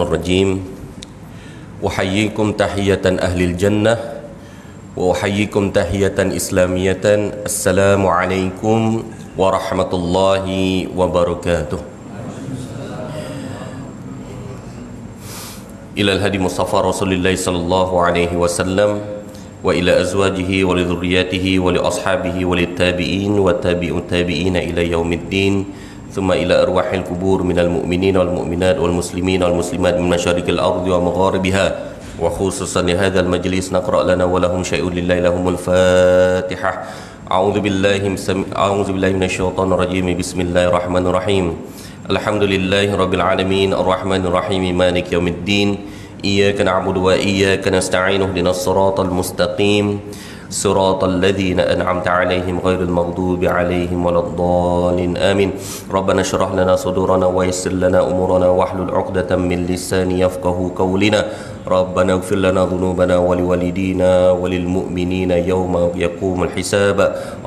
الرجيم أحييكم تحية أهل الجنة وأحييكم تحية إسلامية السلام عليكم ورحمة الله وبركاته إلى الهدي مصطفى رسول الله صلى الله عليه وسلم وإلى أزواجه ولذرياته ولأصحابه وللتابعين والتابعين إلى يوم الدين ثم إلى أرواح القبور من المؤمنين والمؤمنات والمسلمين والمسلمات من مشارق الأرض ومغاربها وخصوصا لهذا المجلس نقرأ لنا ولهم شيء لله لهم الفاتحة أعوذ بالله من الشيطان الرجيم بسم الله الرحمن الرحيم الحمد لله رب العالمين الرحمن الرحيم مالك يوم الدين إياك نعبد وإياك نستعين اهدنا الصراط المستقيم صراط الذين أنعمت عليهم غير المغضوب عليهم ولا الضالين آمين ربنا اشرح لنا صدورنا ويسر لنا أمورنا واحلل عقدة من لساني يفقهوا قولنا ربنا اغفر لنا ذنوبنا ولوالدينا وللمؤمنين يوم يقوم الحساب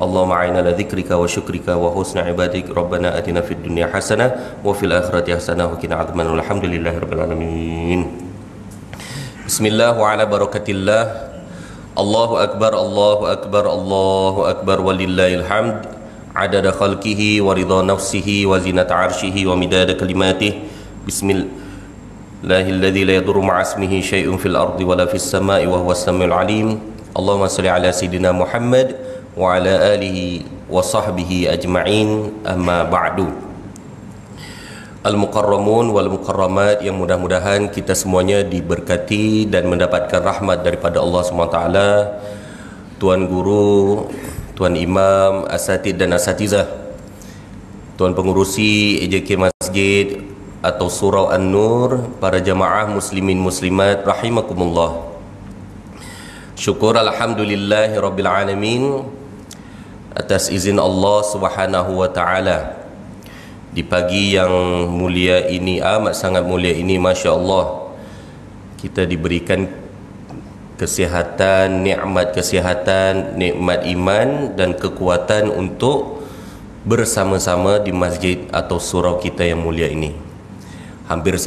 اللهم أعنا على ذكرك وشكرك وحسن عبادك ربنا آتنا في الدنيا حسنة وفي الآخرة حسنة وقنا عذاب النار الحمد لله رب العالمين بسم الله وعلى بركة الله الله أكبر الله أكبر الله أكبر ولله الحمد عدد خلقه ورضا نفسه وزنة عرشه ومداد كلماته بسم الله الذي لا يضر مع اسمه شيء في الأرض ولا في السماء وهو السميع العليم اللهم صل على سيدنا محمد وعلى آله وصحبه أجمعين أما بعد Al-Mukarramun wal-Mukarramat yang mudah-mudahan kita semuanya diberkati dan mendapatkan rahmat daripada Allah SWT, Tuan Guru, Tuan Imam, Asatid dan Asatizah, Tuan Pengurusi EJK Masjid atau Surau An-Nur, para jamaah muslimin muslimat rahimakumullah. Syukur alhamdulillahi rabbil alamin atas izin Allah Subhanahu wa ta'ala. Di pagi yang mulia ini, amat sangat mulia ini, Masya Allah, kita diberikan kesihatan, nikmat kesihatan, nikmat iman dan kekuatan untuk bersama-sama di masjid atau surau kita yang mulia ini. Hampir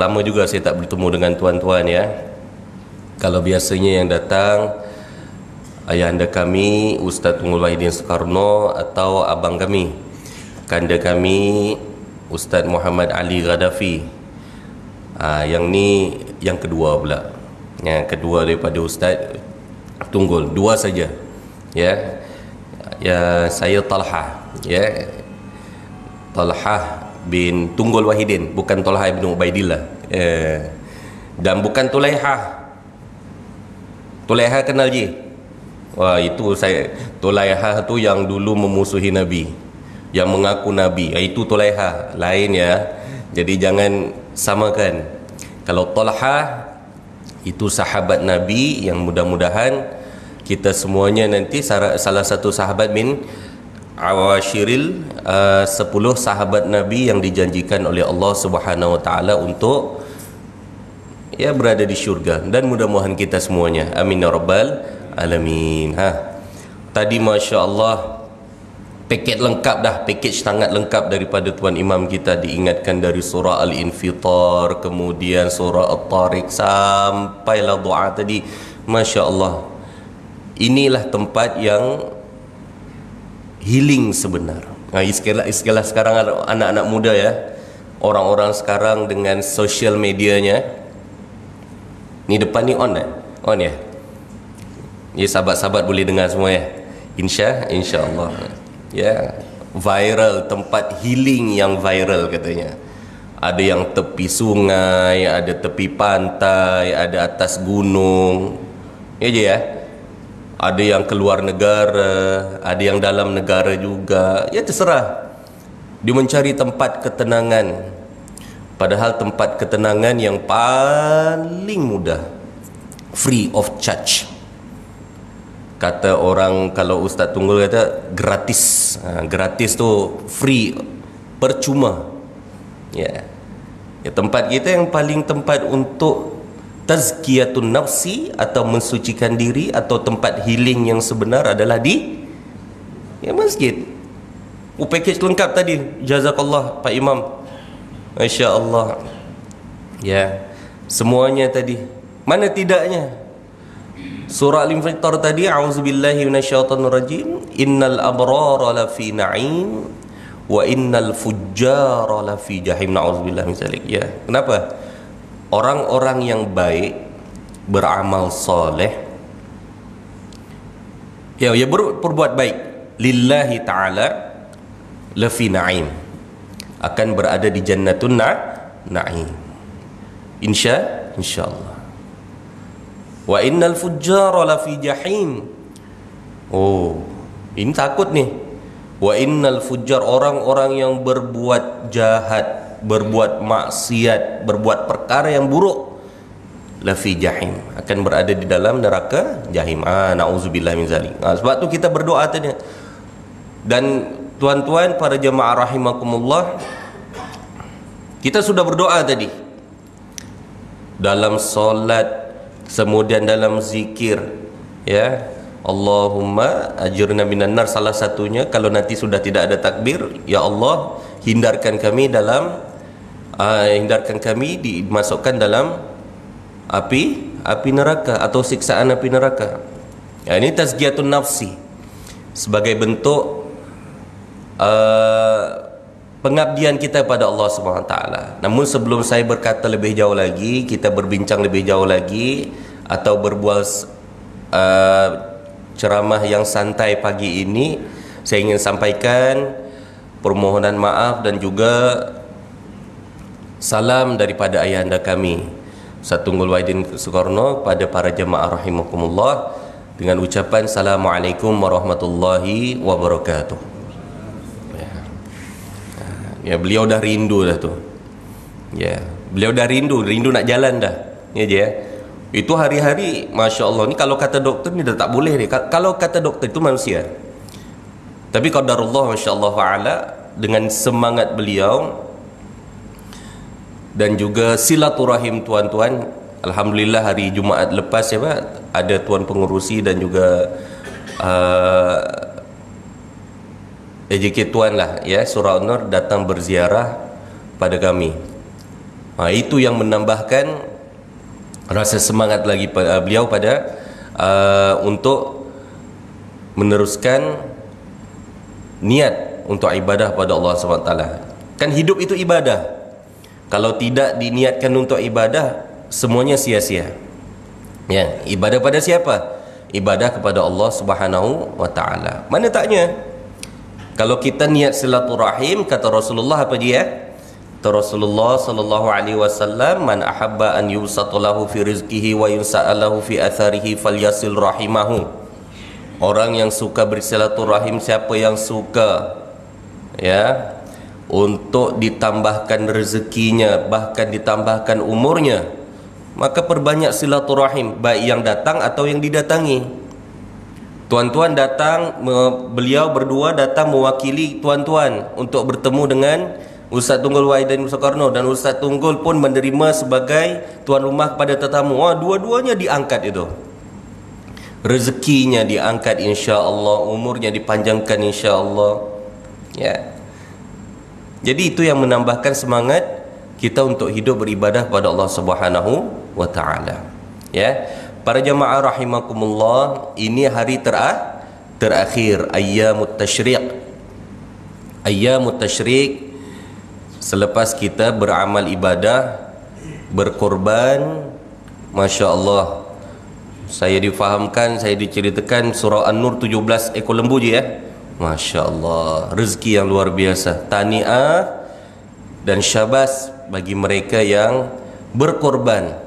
lama juga saya tak bertemu dengan tuan-tuan ya. Kalau biasanya yang datang ayahanda kami Ustaz Tunggul Wahidin Soekarno atau abang kami, kanda kami Ustaz Muhammad Ali Ghadafi. Yang ni yang kedua pula. Yang kedua daripada Ustaz Tunggul, dua saja. Ya. Ya, saya Talha, ya. Talha bin Tunggul Wahidin, bukan Talha bin Ubaidillah. Dan bukan Tulaiha. Tulaiha kenal je? Wah, itu saya. Tulaiha tu yang dulu memusuhi Nabi, yang mengaku Nabi, itu Tulaiha lain ya. Jadi jangan samakan. Kalau Talha itu sahabat Nabi yang mudah-mudahan kita semuanya nanti salah satu sahabat min awashiril 10 sahabat Nabi yang dijanjikan oleh Allah Subhanahu wa taala untuk ya berada di syurga, dan mudah-mudahan kita semuanya amin ya rabbal alamin. Tadi Masya Allah paket lengkap dah, package sangat lengkap daripada Tuan Imam kita, diingatkan dari surah Al-Infitar, kemudian surah At-Tariq sampailah doa tadi. Masya Allah, inilah tempat yang healing sebenar. Istilah sekarang anak-anak muda ya, orang-orang sekarang dengan social medianya. Ni depan ni on ya? Ya, sahabat-sahabat boleh dengar semua ya, insya-Allah. Ya, viral, tempat healing yang viral katanya. Ada yang tepi sungai, ada tepi pantai, ada atas gunung. Ya je ya. Ada yang keluar negara, ada yang dalam negara juga. Ya terserah. Dia mencari tempat ketenangan. Padahal tempat ketenangan yang paling mudah, free of charge. Kata orang, kalau Ustaz Tunggul kata gratis. Gratis tu free, percuma. Ya. Ya, tempat kita yang paling tempat untuk tazkiyatun nafsi atau mensucikan diri atau tempat healing yang sebenar adalah di masjid. Package lengkap tadi. Jazakallah Pak Imam. Masya Allah. Ya, semuanya tadi. Mana tidaknya? Surah Al-Infitar tadi, a'udzubillahi minasyaitonirrajim, innal abrara lafi na'im wa innal fujjara lafi jahim. Na'udzubillahi min dzalik. Ya, kenapa? Orang-orang yang baik, beramal soleh, ya berbuat baik lillahi ta'ala, lafi na'im, akan berada di jannatun na'im, insyaallah. Wa innal fujjara lafi jahim. Oh, ini takut nih. Wa innal fujjar, orang-orang yang berbuat jahat, berbuat maksiat, berbuat perkara yang buruk, lafi jahim, akan berada di dalam neraka jahim. Na'udzubillah min zalik. Sebab tu kita berdoa tadi. Dan tuan-tuan para jemaah rahimakumullah, kita sudah berdoa tadi dalam solat, kemudian dalam zikir, ya, Allahumma ajirna minan nar, salah satunya kalau nanti sudah tidak ada takbir, ya Allah hindarkan kami dalam hindarkan kami dimasukkan dalam api neraka atau siksaan api neraka. Ya, ini tazkiyatun nafsi sebagai bentuk pengabdian kita pada Allah Subhanahu Wa Taala. Namun sebelum saya berkata lebih jauh lagi, kita berbincang lebih jauh lagi, atau berbual ceramah yang santai pagi ini, saya ingin sampaikan permohonan maaf dan juga salam daripada ayahanda kami Ustaz Tunggul Wahidin Sukarno pada para jemaah rahimakumullah dengan ucapan Assalamualaikum warahmatullahi wabarakatuh. Ya, beliau dah rindu dah tu. Ya, beliau dah rindu nak jalan dah. Ya je ya. Itu hari-hari, Masya Allah. Ni kalau kata doktor ni dah tak boleh ni. Kalau kata doktor itu manusia. Tapi qadarullah Masya Allah fa'ala, dengan semangat beliau dan juga silaturahim tuan-tuan. Alhamdulillah hari Jumaat lepas ya Pak, ada tuan pengurusi dan juga AJK tuan lah ya, Surau An-Nur datang berziarah pada kami. Itu yang menambahkan rasa semangat lagi beliau pada untuk meneruskan niat untuk ibadah pada Allah SWT. Kan hidup itu ibadah. Kalau tidak diniatkan untuk ibadah, semuanya sia-sia. Ya, ibadah pada siapa? Ibadah kepada Allah Subhanahu wa taala. Mana taknya? Kalau kita niat silaturahim, kata Rasulullah apa dia? Kata Rasulullah sallallahu alaihi wasallam, man ahabba an yubsata lahu fi rizqihi wa yunsa'alahu fi atharihi falyasil rahimahu. Orang yang suka bersilaturahim, siapa yang suka ya untuk ditambahkan rezekinya, bahkan ditambahkan umurnya, maka perbanyak silaturahim, baik yang datang atau yang didatangi. Tuan-tuan datang, beliau berdua datang mewakili tuan-tuan untuk bertemu dengan Ustaz Tunggul Wahidin Sukarno, dan Ustaz Tunggul pun menerima sebagai tuan rumah kepada tetamu. Dua-duanya diangkat itu. Rezekinya diangkat insya-Allah, umurnya dipanjangkan insya-Allah. Ya. Jadi itu yang menambahkan semangat kita untuk hidup beribadah pada Allah Subhanahu wa taala. Ya. Para jemaah rahimakumullah, ini hari terakhir ayyamut tasyriq. Ayyamut tasyriq, selepas kita beramal ibadah, berkorban, Masya Allah. Saya difahamkan, saya diceritakan surah An-Nur 17 ekor lembu je ya. Masya Allah, rezeki yang luar biasa. Tahniah dan syabas bagi mereka yang berkorban.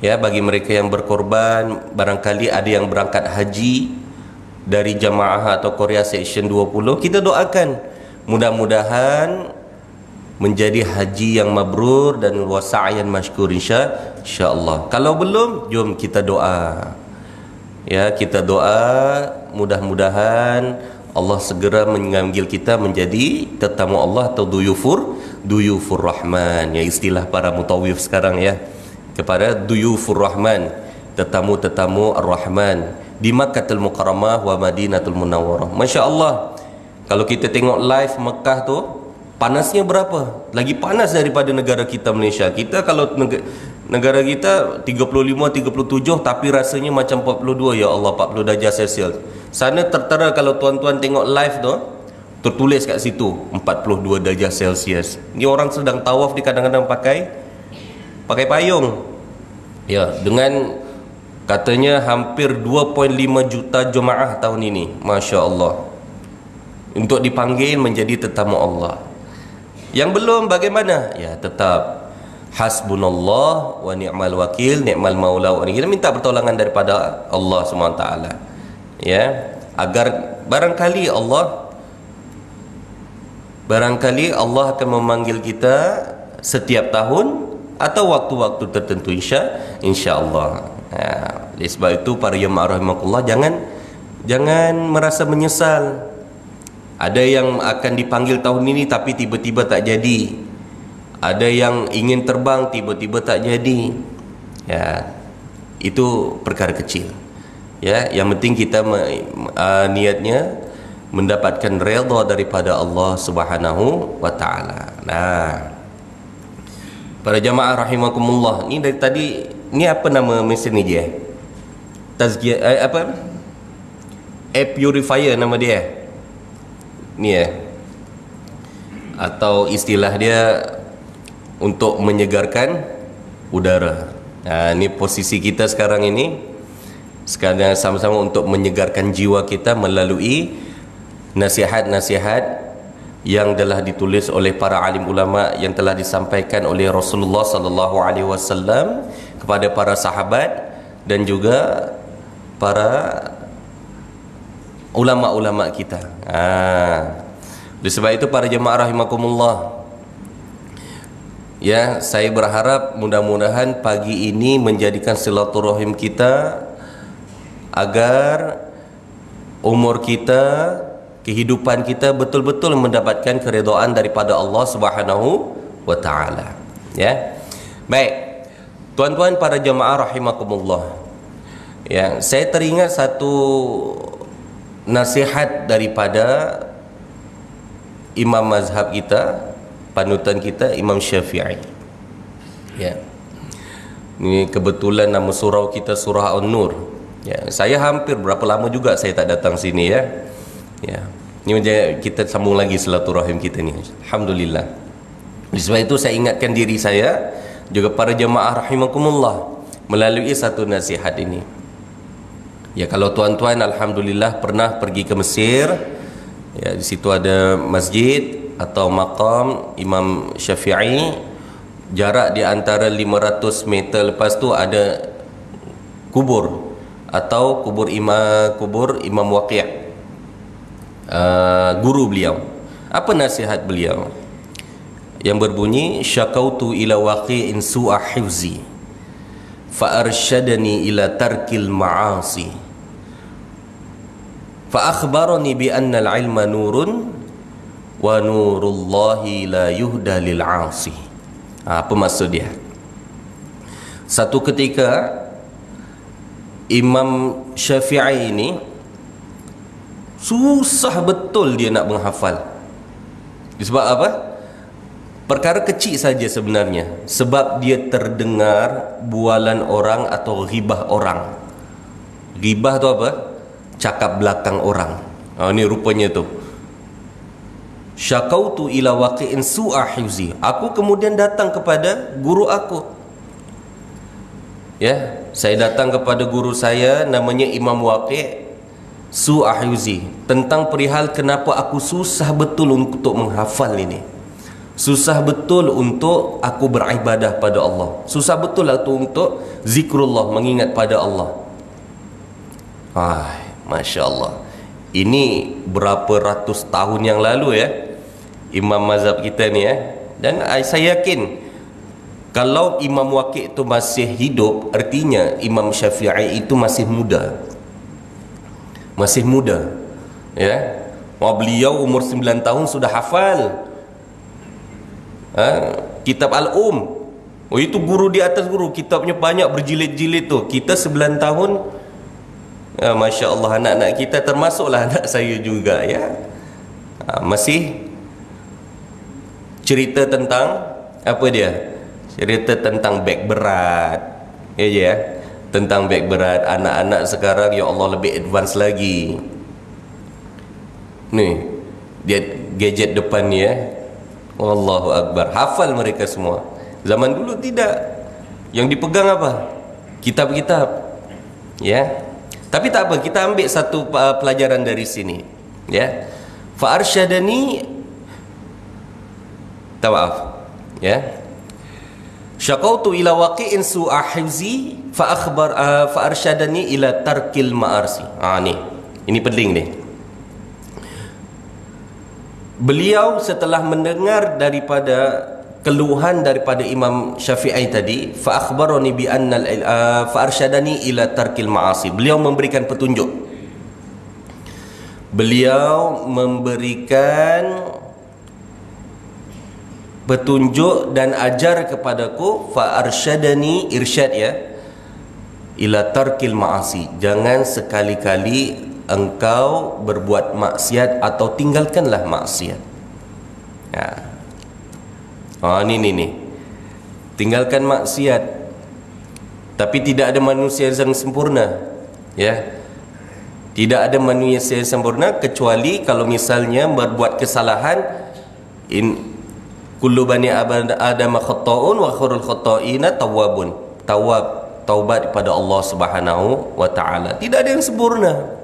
Ya, bagi mereka yang berkorban, barangkali ada yang berangkat haji dari jamaah atau Korea Section 20, kita doakan mudah-mudahan menjadi haji yang mabrur dan wasa'yan masykur insya-Allah. Kalau belum, jom kita doa. Ya, kita doa mudah-mudahan Allah segera mengambil kita menjadi tetamu Allah atau duyufur rahman, ya istilah para mutawif sekarang ya, kepada duyufur rahman, tetamu-tetamu ar-Rahman di Makkahul Mukarramah wa Madinatul Munawwarah. Masya Allah, kalau kita tengok live Mekah tu, Panasnya berapa? Lagi panas daripada negara kita Malaysia. Kita kalau negara kita 35, 37 tapi rasanya macam 42, ya Allah, 40 darjah Celsius. Sana tertera kalau tuan-tuan tengok live tu, tertulis kat situ 42 darjah Celsius. Ni orang sedang tawaf, di kadang-kadang pakai payung. Ya, dengan katanya hampir 2.5 juta jemaah tahun ini. Masya Allah, untuk dipanggil menjadi tetamu Allah. Yang belum bagaimana? Ya, tetap hasbunallah wa ni'mal wakil, ni'mal maula wa kita minta pertolongan daripada Allah SWT, ya, agar barangkali Allah akan memanggil kita setiap tahun atau waktu-waktu tertentu, insya-Allah. Oleh sebab itu para jemaah rahimakumullah, jangan merasa menyesal. Ada yang akan dipanggil tahun ini tapi tiba-tiba tak jadi. Ada yang ingin terbang tiba-tiba tak jadi. Ya, itu perkara kecil. Ya, yang penting kita niatnya mendapatkan redha daripada Allah Subhanahu wa taala. Nah, para jemaah rahimakumullah, ni dari tadi ni apa nama mesin ni dia? Tazkiyah apa? Air purifier nama dia. Ni atau istilah dia untuk menyegarkan udara. Ni posisi kita sekarang ini, sekarang sama-sama untuk menyegarkan jiwa kita melalui nasihat-nasihat yang telah ditulis oleh para alim ulama, yang telah disampaikan oleh Rasulullah sallallahu alaihi wasallam kepada para sahabat dan juga para ulama-ulama kita. Oleh sebab itu para jemaah rahimakumullah, ya, saya berharap mudah-mudahan pagi ini menjadikan silaturahim kita agar umur kita, kehidupan kita betul-betul mendapatkan keridhaan daripada Allah Subhanahu wa taala. Ya. Baik. Tuan-tuan para jemaah rahimakumullah. Ya, saya teringat satu nasihat daripada imam mazhab kita, panutan kita, Imam Syafi'i. Ya. Ini kebetulan nama surau kita surah An-Nur. Ya, saya hampir berapa lama juga saya tak datang sini, ya. Ya. Ini kita sambung lagi silaturahim kita ni. Alhamdulillah. Oleh sebab itu saya ingatkan diri saya juga para jemaah rahimakumullah melalui satu nasihat ini. Ya, kalau tuan-tuan alhamdulillah pernah pergi ke Mesir, ya, di situ ada masjid atau maqam Imam Syafi'i, jarak di antara 500 meter lepas tu ada kubur atau kubur Imam Waqi', guru beliau. Apa nasihat beliau? Yang berbunyi, syakautu ila waqi'in su'a hifzi fa arsyadani ila tarkil ma'asi fa akhbarani bi anna al-ilma nurun wa nurullahi la yuhda lil 'asi. Apa maksud dia? Satu ketika Imam Syafi'i ini susah betul dia nak menghafal. Sebab apa? Perkara kecil saja sebenarnya, sebab dia terdengar bualan orang atau ghibah orang. Ghibah tu apa? Cakap belakang orang. Ni rupanya tu. Syakautu ila waqi'in su'a hifzi. Aku kemudian datang kepada guru aku. Ya, saya datang kepada guru saya namanya Imam Waqi' su'a hifzi, tentang perihal kenapa aku susah betul untuk menghafal ini. Susah betul untuk aku beribadah pada Allah. Susah betul untuk zikrullah, mengingat pada Allah. Masya Allah. Ini berapa ratus tahun yang lalu, ya, imam mazhab kita ni, ya. Dan saya yakin kalau Imam Waqi' itu masih hidup, artinya Imam Syafi'i itu masih muda. Masih muda, ya. Beliau umur 9 tahun sudah hafal kitab Al-Um. Itu guru di atas guru, kitabnya banyak berjilid-jilid tu. Kita 9 tahun, Masya Allah, anak-anak kita, termasuklah anak saya juga, ya, masih cerita tentang apa dia? Cerita tentang beg berat. Ya, tentang beg berat. Anak-anak sekarang ya Allah lebih advance lagi. Nih, dia gadget depan ni Allahu Akbar. Hafal mereka semua. Zaman dulu tidak. Yang dipegang apa? Kitab-kitab. Ya. Tapi tak apa, kita ambil satu pelajaran dari sini. Ya. Fa arsyadani, maaf. Ya. Syaqautu ila waqi'in su'a hifzi fa arsyadani ila tarkil ma'arsi. Ni. Ini penting ni. Beliau setelah mendengar daripada keluhan daripada Imam Syafi'i tadi, fa akhbarani bi anna fa arsyadani ila tarkil ma'asi. Beliau memberikan petunjuk. Beliau memberikan petunjuk dan ajar kepadaku, fa arsyadani, irsyad ya, ila tarkil ma'asi. Jangan sekali-kali engkau berbuat maksiat atau tinggalkanlah maksiat. Ni. Tinggalkan maksiat. Tapi tidak ada manusia yang sempurna. Ya. Tidak ada manusia yang sempurna kecuali kalau misalnya berbuat kesalahan, kullu bani adam khata'un wa khairul khata'ina tawwabun. Taubat kepada Allah Subhanahu wa taala. Tidak ada yang sempurna.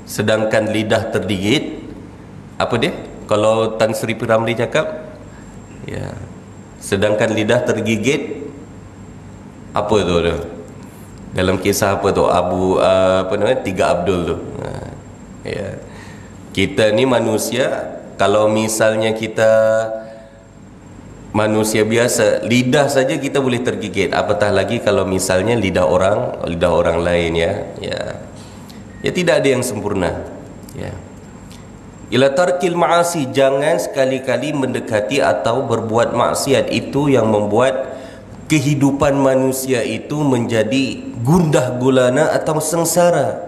Sedangkan lidah tergigit, apa dia? Kalau Tan Sri P. Ramlee cakap, ya, sedangkan lidah tergigit, apa tu? Dalam kisah apa tu? Tiga Abdul tu. Ya. Kita ni manusia, kalau misalnya kita manusia biasa, lidah saja kita boleh tergigit, apatah lagi kalau misalnya lidah orang lain, ya. Ya, tidak ada yang sempurna. Ya. Ila tarkil ma'asi, jangan sekali-kali mendekati atau berbuat maksiat. Itu yang membuat kehidupan manusia itu menjadi gundah gulana atau sengsara.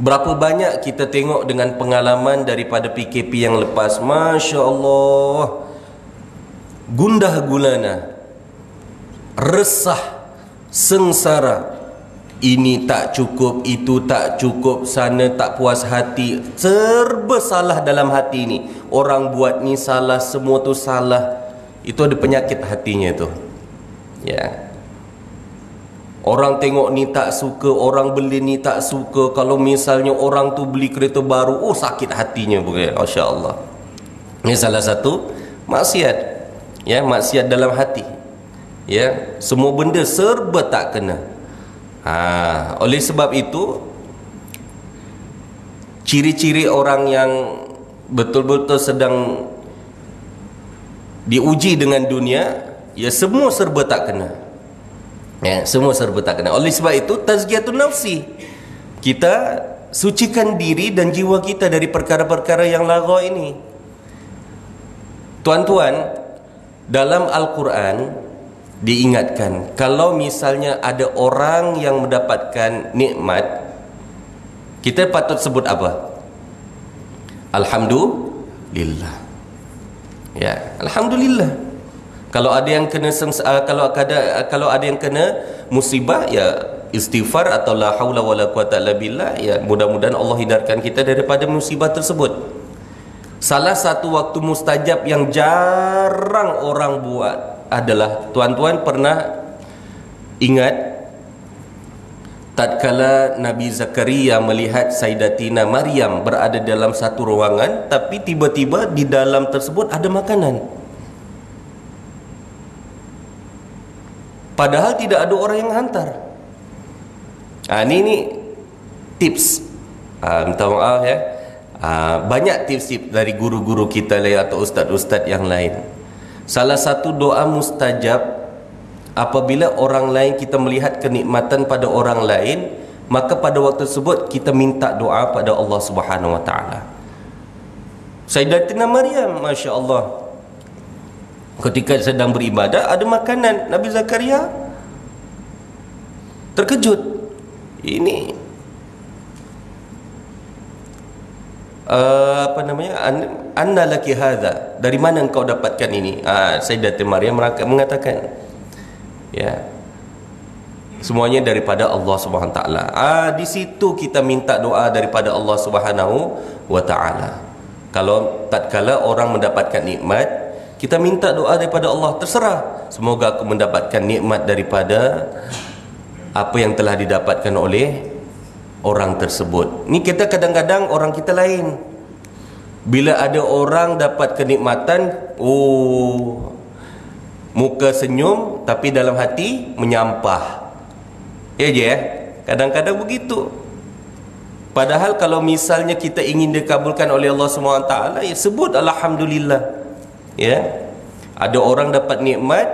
Berapa banyak kita tengok dengan pengalaman daripada PKP yang lepas, Masya Allah, gundah gulana, resah, sengsara. Ini tak cukup, itu tak cukup, sana tak puas hati, serba salah dalam hati ni. Orang buat ni salah, semua tu salah. Itu ada penyakit hatinya tu. Ya. Orang tengok ni tak suka, orang beli ni tak suka. Kalau misalnya orang tu beli kereta baru, sakit hatinya bukan? Masya Allah. Ini salah satu maksiat. Ya, maksiat dalam hati. Ya, semua benda serba tak kena. Oleh sebab itu, ciri-ciri orang yang betul-betul sedang diuji dengan dunia, ya semua serba tak kena. Ya, semua serba tak kena. Oleh sebab itu, tazkiyatun nafsi, kita sucikan diri dan jiwa kita dari perkara-perkara yang lagha ini. Tuan-tuan, dalam Al-Quran diingatkan, kalau misalnya ada orang yang mendapatkan nikmat, kita patut sebut apa? Alhamdulillah. Ya, alhamdulillah. Kalau ada yang kena kalau ada yang kena musibah, ya istighfar atau la haula wala quwata illa billah. Ya, mudah-mudahan Allah hindarkan kita daripada musibah tersebut. Salah satu waktu mustajab yang jarang orang buat adalah, tuan-tuan pernah ingat tatkala Nabi Zakaria melihat Sayyidatina Maryam berada dalam satu ruangan, tapi tiba-tiba di dalam tersebut ada makanan, padahal tidak ada orang yang hantar. Ini tips, minta maaf ya, banyak tips-tips dari guru-guru kita atau ustaz-ustaz yang lain. Salah satu doa mustajab apabila orang lain, kita melihat kenikmatan pada orang lain, maka pada waktu tersebut kita minta doa pada Allah Subhanahu wa taala. Sayyidatina Maryam, Masya Allah, ketika sedang beribadah ada makanan, Nabi Zakaria terkejut. Ini apa namanya, anna laki hadza, dari mana engkau dapatkan ini? Sayyidatina Maryam mengatakan, ya, semuanya daripada Allah Subhanahu wa taala. Di situ kita minta doa daripada Allah Subhanahu wa taala. Kalau tatkala orang mendapatkan nikmat, kita minta doa daripada Allah, terserah, semoga aku mendapatkan nikmat daripada apa yang telah didapatkan oleh orang tersebut. Ni kita kadang-kadang orang kita lain. Bila ada orang dapat kenikmatan, muka senyum tapi dalam hati menyampah. Ya je, kadang-kadang begitu. Padahal kalau misalnya kita ingin dikabulkan oleh Allah SWT, ya sebut alhamdulillah. Ya. Ada orang dapat nikmat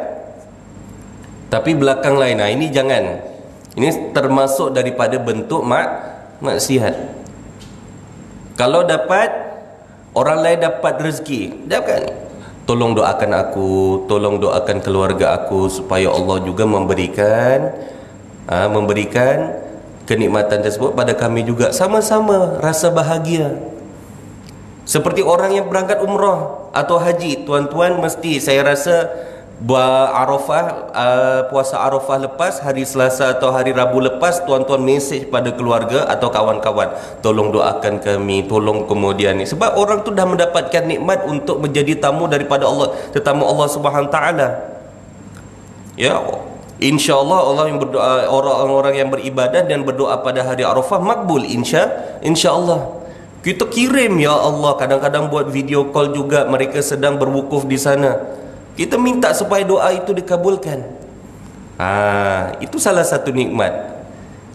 tapi belakang lain. Nah, ini jangan. Ini termasuk daripada bentuk maksiat. Kalau dapat, orang lain dapat rezeki, dapat, tolong doakan aku, tolong doakan keluarga aku supaya Allah juga memberikan kenikmatan tersebut pada kami juga. Sama-sama rasa bahagia. Seperti orang yang berangkat umrah atau haji, tuan-tuan mesti, saya rasa Arafah, puasa Arafah lepas, hari Selasa atau hari Rabu lepas, tuan-tuan mesej pada keluarga atau kawan-kawan, tolong doakan kami, tolong kemudian ni. Sebab orang tu dah mendapatkan nikmat untuk menjadi tamu daripada Allah, tetamu Allah Subhanahu taala. Ya, InsyaAllah Allah yang berdoa, orang-orang yang beribadah dan berdoa pada hari Arafah makbul, insyaAllah. Kita kirim, ya Allah, kadang-kadang buat video call juga, mereka sedang berwukuf di sana. Kita minta supaya doa itu dikabulkan. Itu salah satu nikmat.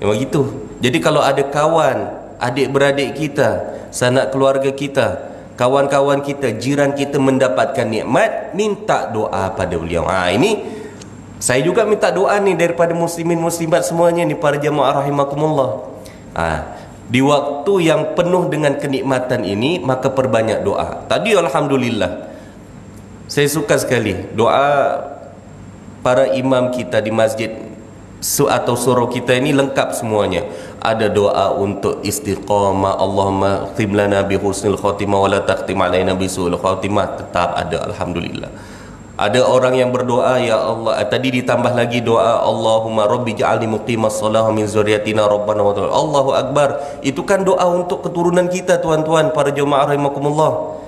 Memang gitu. Jadi kalau ada kawan, adik-beradik kita, sanak keluarga kita, kawan-kawan kita, jiran kita mendapatkan nikmat, minta doa pada beliau. Ini saya juga minta doa nih daripada muslimin muslimat semuanya nih, para jemaah rahimakumullah. Di waktu yang penuh dengan kenikmatan ini, maka perbanyak doa. Tadi alhamdulillah, saya suka sekali doa para imam kita di masjid atau surau kita ini, lengkap semuanya. Ada doa untuk istiqamah, Allahumma khtim lana bi husnil khatimah wa la takhtim alaina bi su'il khatimah, tetap ada, alhamdulillah. Ada orang yang berdoa, ya Allah, tadi ditambah lagi doa, Allahumma rabbi ja'alni muqimas shalah min zurriyyatina rabbana wa ta'ala. Allahu akbar. Itu kan doa untuk keturunan kita, tuan-tuan, para jemaah rahimakumullah.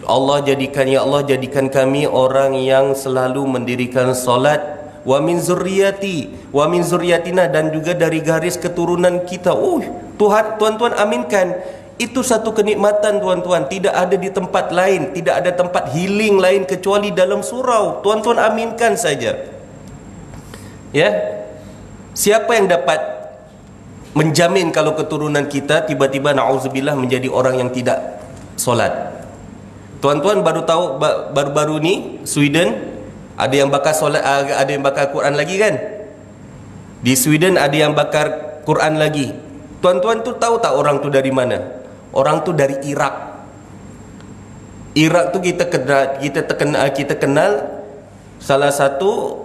Allah jadikan, ya Allah, jadikan kami orang yang selalu mendirikan solat, wa min zurriyati wa min zurriyatina, dan juga dari garis keturunan kita. Tuhan, tuan-tuan aminkan. Itu satu kenikmatan, tuan-tuan, tidak ada di tempat lain, tidak ada tempat healing lain kecuali dalam surau. Tuan-tuan aminkan saja. Ya. Siapa yang dapat menjamin kalau keturunan kita tiba-tiba na'udzubillah menjadi orang yang tidak solat? Tuan-tuan baru tahu baru-baru ni Sweden ada yang bakar solat, ada yang bakar Quran lagi kan? Di Sweden ada yang bakar Quran lagi. Tuan-tuan tu tahu tak orang tu dari mana? Orang tu dari Irak. Irak tu kita kenal salah satu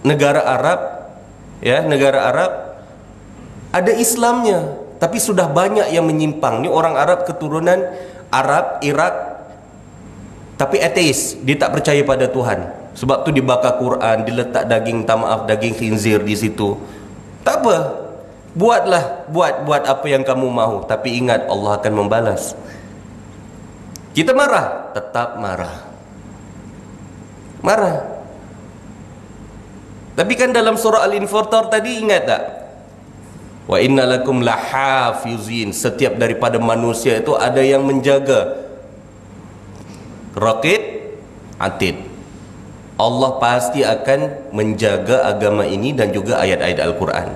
negara Arab, ya, negara Arab ada Islamnya, tapi sudah banyak yang menyimpang. Ni orang Arab keturunan Arab, Irak, tapi ateis, dia tak percaya pada Tuhan. Sebab tu dibakar Quran, diletak daging khinzir di situ. Tak apa, buatlah, buat apa yang kamu mahu, tapi ingat Allah akan membalas. Kita marah, tetap marah. Tapi kan dalam surah Al-Infatar tadi, ingat tak? Wa inna lakum lahafizin. Setiap daripada manusia itu ada yang menjaga. Raqib, atid. Allah pasti akan menjaga agama ini dan juga ayat-ayat Al-Quran.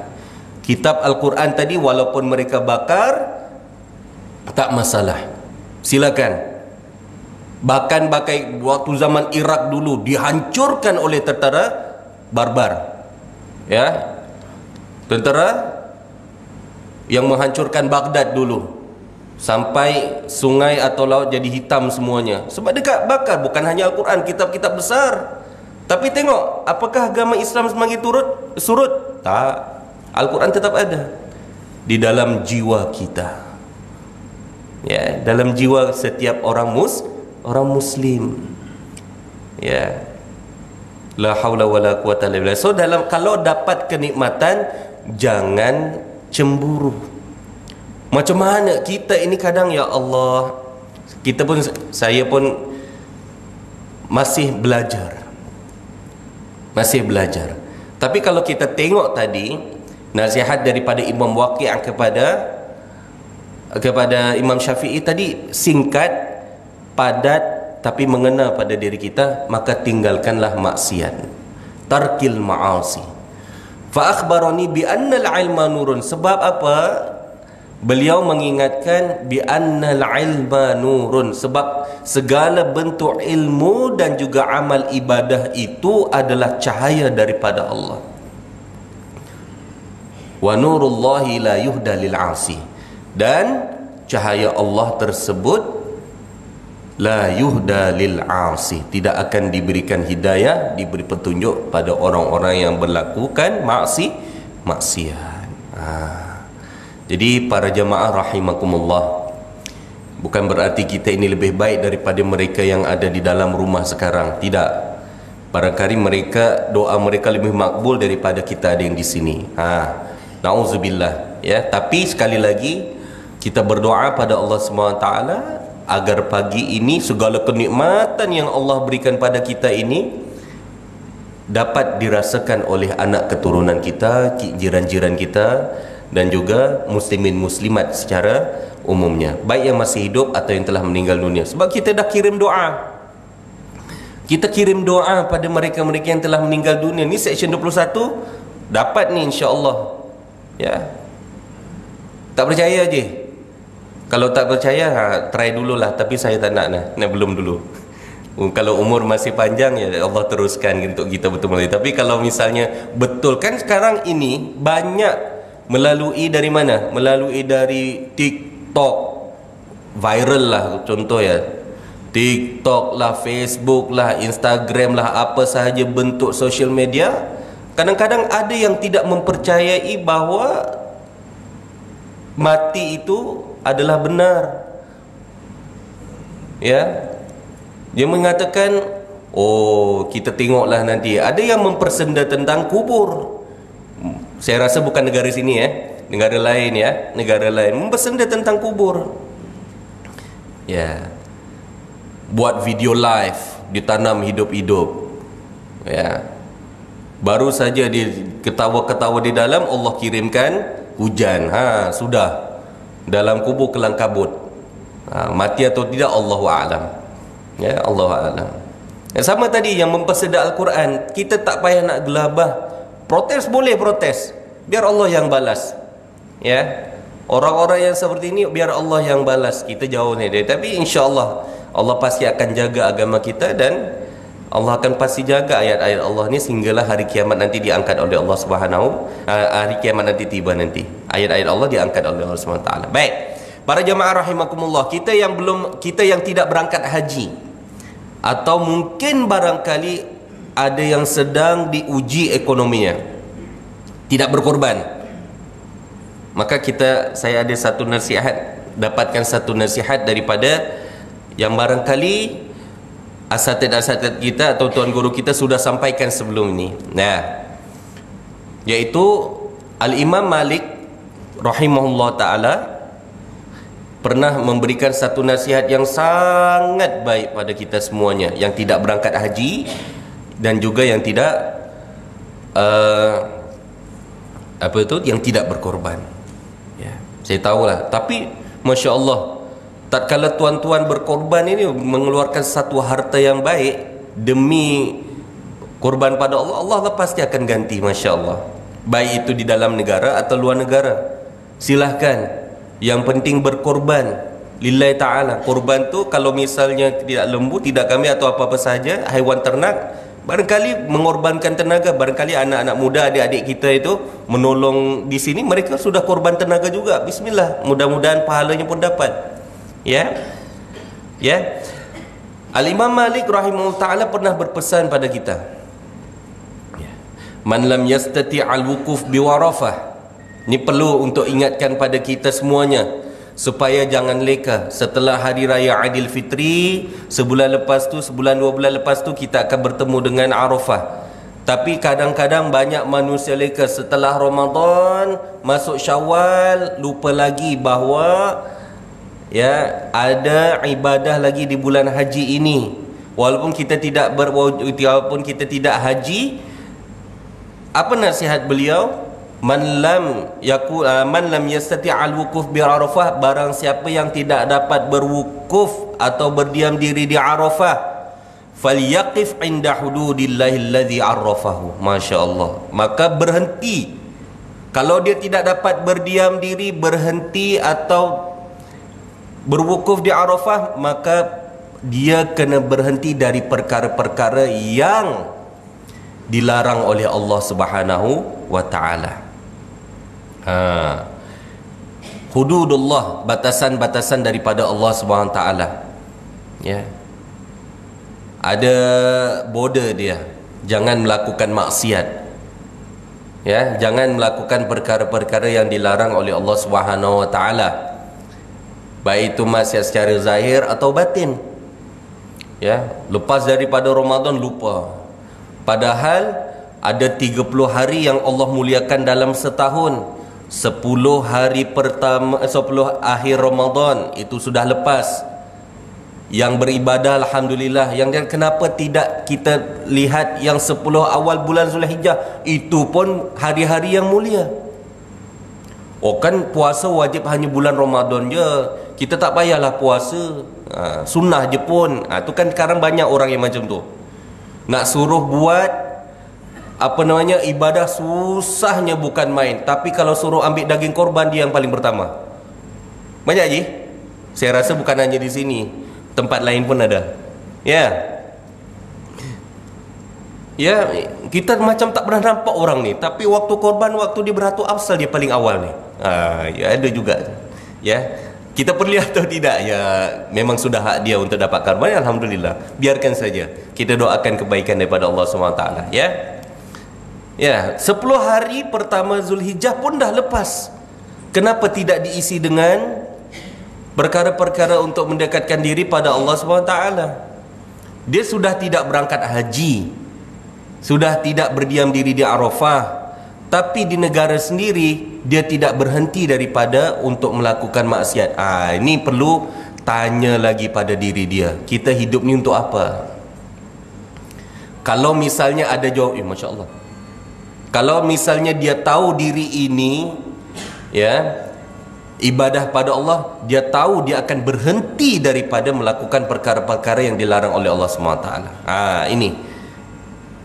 Kitab Al-Quran tadi walaupun mereka bakar, tak masalah, silakan. Bahkan waktu zaman Irak dulu dihancurkan oleh tentara barbar, ya, tentara yang menghancurkan Baghdad dulu, sampai sungai atau laut jadi hitam semuanya. Sebab dekat bakar, bukan hanya Al-Quran, kitab-kitab besar. Tapi tengok, apakah agama Islam semakin surut? Tak. Al-Quran tetap ada di dalam jiwa kita. Ya, dalam jiwa setiap orang muslim. Ya. La haula wala quwata illa billah. So kalau dapat kenikmatan, jangan cemburu. Macam mana kita ini kadang, ya Allah, saya pun masih belajar. Tapi kalau kita tengok tadi nasihat daripada Imam Waqi' kepada Imam Syafi'i tadi singkat, padat, tapi mengena pada diri kita, maka tinggalkanlah maksiat. Tarkil ma'asi. Fa akhbarani bi anna al-ilma nurun. Sebab apa? Beliau mengingatkan bi anna al-ilma nurun, sebab segala bentuk ilmu dan juga amal ibadah itu adalah cahaya daripada Allah. Wa nurullahi la yuhda lil 'asi. Dan cahaya Allah tersebut la yuhda lil 'asi, tidak akan diberikan hidayah, diberi petunjuk pada orang-orang yang melakukan maksiat. Jadi para jamaah rahimakumullah, bukan berarti kita ini lebih baik daripada mereka yang ada di dalam rumah sekarang. Tidak. Barangkali doa mereka lebih makbul daripada kita ada yang di sini. Nauzubillah, ya. Tapi sekali lagi kita berdoa pada Allah SWT agar pagi ini segala kenikmatan yang Allah berikan pada kita ini dapat dirasakan oleh anak keturunan kita, jiran-jiran kita, dan juga muslimin muslimat secara umumnya, baik yang masih hidup atau yang telah meninggal dunia. Sebab kita dah kirim doa. Kita kirim doa pada mereka-mereka yang telah meninggal dunia. Ni section 21 dapat ni insya-Allah. Ya. Tak percaya je. Kalau tak percaya, try dululah, tapi saya tak nak belum dulu. Kalau umur masih panjang, ya Allah teruskan untuk kita betul-betul. Tapi kalau misalnya betul, kan sekarang ini banyak melalui dari mana? Melalui dari TikTok, viral lah contoh ya. TikTok lah, Facebook lah, Instagram lah, apa sahaja bentuk social media. Kadang-kadang ada yang tidak mempercayai bahawa mati itu adalah benar. Ya. Dia mengatakan, oh kita tengoklah nanti. Ada yang mempersenda tentang kubur. Saya rasa bukan negara sini negara lain negara lain mempersenda tentang kubur. Ya. Buat video live, ditanam hidup-hidup. Ya. Baru saja diketawa-ketawa di dalam, Allah kirimkan hujan. Sudah. Dalam kubur kelang kabut. Mati atau tidak Allahu a'lam. Ya, Allahu a'lam. Sama tadi yang mempersenda Al-Quran, kita tak payah nak gelabah. Protes boleh protes, biar Allah yang balas. Ya, orang-orang yang seperti ini biar Allah yang balas. Kita jauh ni dia. Tapi insya-Allah Allah pasti akan jaga agama kita, dan Allah akan pasti jaga ayat-ayat Allah ni sehinggalah hari kiamat nanti diangkat oleh Allah Subhanahu. Hari kiamat nanti tiba nanti. Ayat-ayat Allah diangkat oleh Allah Subhanahu Wa Taala. Baik. Para jemaah rahimakumullah, kita yang tidak berangkat haji, atau mungkin barangkali ada yang sedang diuji ekonominya, tidak berkorban, maka saya ada satu nasihat, dapatkan satu nasihat daripada yang barangkali asatid-asatid kita atau tuan guru kita sudah sampaikan sebelum ini. Yaitu Al-Imam Malik rahimahullah ta'ala pernah memberikan satu nasihat yang sangat baik pada kita semuanya, yang tidak berangkat haji dan juga yang tidak yang tidak berkorban. Ya, saya tahulah. Tapi Masya Allah, tatkala tuan-tuan berkorban ini mengeluarkan satu harta yang baik demi korban pada Allah, Allah pasti akan ganti, Masya Allah. Baik itu di dalam negara atau luar negara, silahkan. Yang penting berkorban lillahi ta'ala. Korban tu kalau misalnya tidak lembu, tidak kambing atau apa-apa saja, haiwan ternak, barangkali mengorbankan tenaga. Barangkali anak-anak muda, adik-adik kita itu menolong di sini, mereka sudah korban tenaga juga. Bismillah, mudah-mudahan pahalanya pun dapat. Ya. Al-Imam Malik rahimahullah ta'ala pernah berpesan pada kita, man lam yastati' al-wukuf biwarafah. Ini perlu untuk ingatkan pada kita semuanya. supaya jangan leka setelah hari raya Aidilfitri, sebulan lepas tu, sebulan 2 bulan lepas tu kita akan bertemu dengan Arafah. Tapi kadang-kadang banyak manusia leka setelah Ramadan masuk Syawal, lupa lagi bahawa ya ada ibadah lagi di bulan haji ini. Walaupun kita tidak haji, apa nasihat beliau? Man lam yastati' al-wukuf bi Arafah, barang siapa yang tidak dapat berwukuf atau berdiam diri di Arafah, falyaqif 'inda hududillahi allazi 'arrafahu. Masya-Allah. Maka berhenti. Kalau dia tidak dapat berdiam diri, berhenti atau berwukuf di Arafah, maka dia kena berhenti dari perkara-perkara yang dilarang oleh Allah Subhanahu wa taala. Hududullah, batasan-batasan daripada Allah Subhanahu wa taala. Ya. Ada border dia. Jangan melakukan maksiat. Ya, jangan melakukan perkara-perkara yang dilarang oleh Allah Subhanahu wa taala. Baik itu maksiat secara zahir atau batin. Ya, lepas daripada Ramadan lupa. Padahal ada 30 hari yang Allah muliakan dalam setahun. 10 hari pertama, 10 akhir Ramadan itu sudah lepas. Yang beribadah alhamdulillah. Yang kenapa tidak kita lihat yang 10 awal bulan Zulhijjah? Itu pun hari-hari yang mulia. Oh kan puasa wajib hanya bulan Ramadan je. Kita tak payahlah puasa. Sunnah je pun. Tu kan sekarang banyak orang yang macam tu. Nak suruh buat ibadah susahnya bukan main. Tapi kalau suruh ambil daging korban, dia yang paling pertama. Banyak je. Saya rasa bukan hanya di sini, tempat lain pun ada. Ya. Ya, kita macam tak pernah nampak orang ni, tapi waktu korban, waktu dia beratur afsal, dia paling awal ni. Ya ada juga. Ya. Kita perlu lihat atau tidak? Ya, memang sudah hak dia untuk dapat korban. Alhamdulillah. Biarkan saja. Kita doakan kebaikan daripada Allah SWT. Ya. Ya, 10 hari pertama Zulhijjah pun dah lepas. Kenapa tidak diisi dengan perkara-perkara untuk mendekatkan diri pada Allah SWT? Dia sudah tidak berangkat haji, sudah tidak berdiam diri di Arafah, tapi di negara sendiri dia tidak berhenti daripada untuk melakukan maksiat. Ini perlu tanya lagi pada diri dia. Kita hidup ni untuk apa? Kalau misalnya ada jawab, Masya Allah. Kalau misalnya dia tahu diri ini ya ibadah pada Allah, dia tahu dia akan berhenti daripada melakukan perkara-perkara yang dilarang oleh Allah SWT. Ini.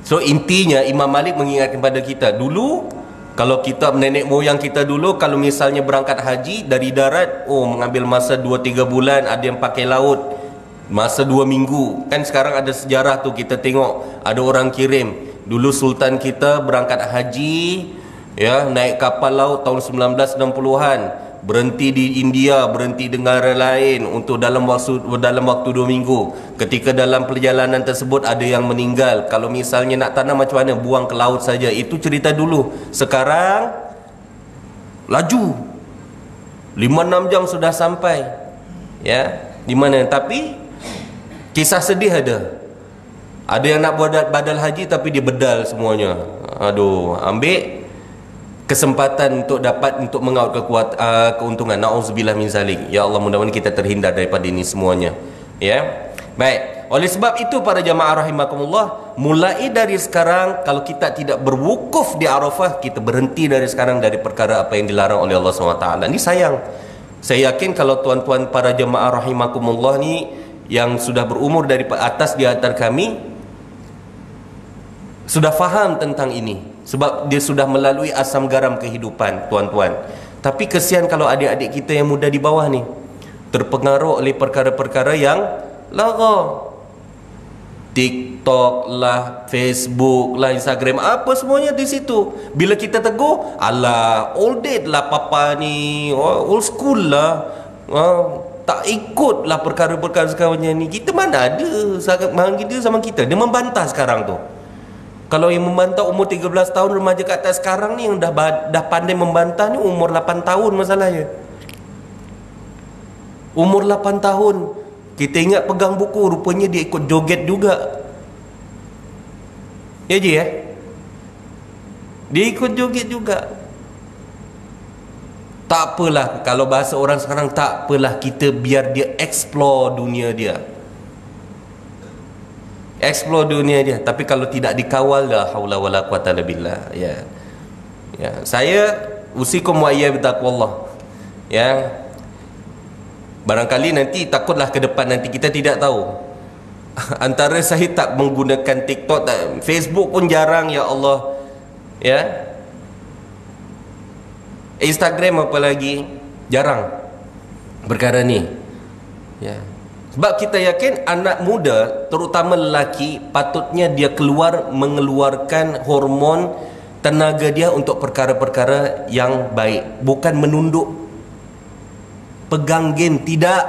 So intinya Imam Malik mengingatkan kepada kita dulu, kalau kita nenek moyang kita dulu, kalau misalnya berangkat haji dari darat, mengambil masa 2-3 bulan, ada yang pakai laut masa 2 minggu. Kan sekarang ada sejarah tu, kita tengok ada orang kirim. Dulu sultan kita berangkat haji, ya, naik kapal laut tahun 1960-an, berhenti di India, berhenti di negara lain untuk dalam waktu 2 minggu. Ketika dalam perjalanan tersebut ada yang meninggal. Kalau misalnya nak tanam macam mana, buang ke laut saja. Itu cerita dulu. Sekarang laju 5-6 jam sudah sampai. Ya, di mana? Tapi kisah sedih ada. Ada yang nak buat badal haji tapi dia bedal semuanya. Ambil kesempatan untuk dapat untuk mengaut keuntungan. Nauzubillah min zalik. Ya Allah, mudah-mudahan kita terhindar daripada ini semuanya. Ya. Baik. Oleh sebab itu para jamaah rahimakumullah, mulai dari sekarang kalau kita tidak berwukuf di Arafah, kita berhenti dari sekarang dari perkara apa yang dilarang oleh Allah SWT. Ini sayang. Saya yakin kalau tuan-tuan para jamaah rahimakumullah ni yang sudah berumur dari atas di antara kami sudah faham tentang ini, sebab dia sudah melalui asam garam kehidupan, tuan-tuan. Tapi kesian kalau adik-adik kita yang muda di bawah ni terpengaruh oleh perkara-perkara yang lara. TikTok lah, Facebook lah, Instagram, apa semuanya di situ. Bila kita tegur, alah old date lah papa ni, old school lah, tak ikut lah perkara-perkara sekarang ni. Kita mana ada sangat manggil dia sama kita. Dia membantah sekarang tu. Kalau yang membantah umur 13 tahun, remaja ke atas sekarang ni yang dah pandai membantah ni umur 8 tahun masalahnya. Umur 8 tahun. Kita ingat pegang buku, rupanya dia ikut joget juga. Ya je ya? Dia ikut joget juga. Tak apalah, kalau bahasa orang sekarang, tak apalah, kita biar dia explore dunia dia. Explore dunia dia. Tapi kalau tidak dikawal, la haula wala quwata illa billah. Ya. Ya, saya usikum wa iyya bitaqwallah. Ya. Barangkali nanti takutlah ke depan nanti kita tidak tahu. Antara saya tak menggunakan TikTok, tak, Facebook pun jarang, ya Allah. Ya. Instagram apalagi jarang perkara ni. Ya. Sebab kita yakin anak muda, terutama lelaki, patutnya dia mengeluarkan hormon tenaga dia untuk perkara-perkara yang baik, bukan menunduk pegang game. Tidak.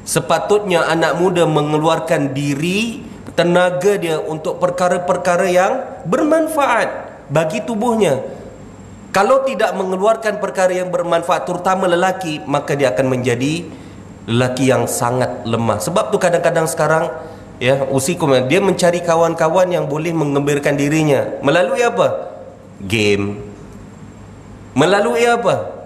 Sepatutnya anak muda mengeluarkan diri, tenaga dia untuk perkara-perkara yang bermanfaat bagi tubuhnya. Kalau tidak mengeluarkan perkara yang bermanfaat, terutama lelaki, maka dia akan menjadi lelaki yang sangat lemah. Sebab tu kadang-kadang sekarang, ya, usikum, dia mencari kawan-kawan yang boleh mengembirakan dirinya melalui apa? Game. Melalui apa?